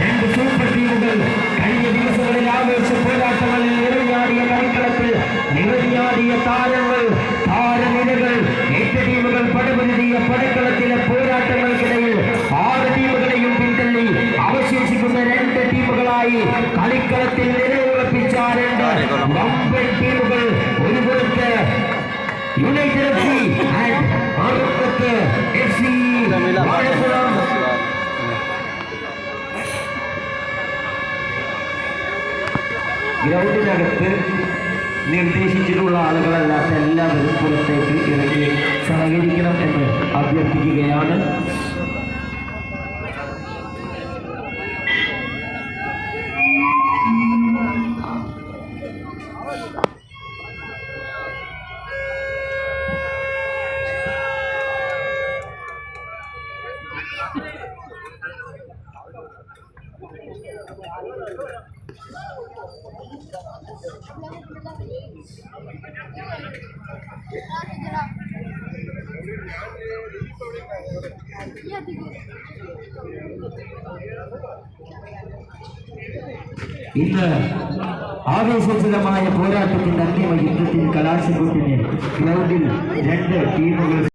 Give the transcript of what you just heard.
രണ്ട് സൂപ്പർ ടീമുകൾ കഴിഞ്ഞ ദിവസങ്ങളിൽ ആവേശ പോരാട്ടങ്ങളിൽ നിറഞ്ഞാടിയ കളിക്കളത്തിൽ നിറഞ്ഞാടിയ താരങ്ങൾ താരനിരകൾ 8 ടീമുകൾ പടപൊരുതിയ പടക്കളത്തിലെ പോരാട്ടങ്ങൾക്കിടയിൽ 6 ടീമുകളെയും പിന്തള്ളി അവശേഷിക്കുന്ന 2 ടീമുകളായി കളിക്കളത്തിൽ നിലയുറപ്പിച്ച 2 വമ്പൻ ടീമുകൾ ഒരു പുറത്ത് യുണൈറ്റഡ് എഫ്സി ആൻഡ് മറുപുറത്ത് എഫ്സി വാഴക്കുളം. ഗ്രൗണ്ടിനകത്ത് നിർദ്ദേശിച്ചിട്ടുള്ള ആളുകളല്ലാത്ത എല്ലാവരും പുറത്തേക്ക് ഇറങ്ങി സഹകരിക്കണം എന്ന് അഭ്യർത്ഥിക്കുകയാണ്. ഇന്ന് ആവേശജനമായ പോരാട്ടത്തിന്റെ അന്തിമ യുദ്ധത്തിൽ കലാശക്കൊട്ടിന് ഗ്രൗണ്ടിൽ 2 ടീമുകൾ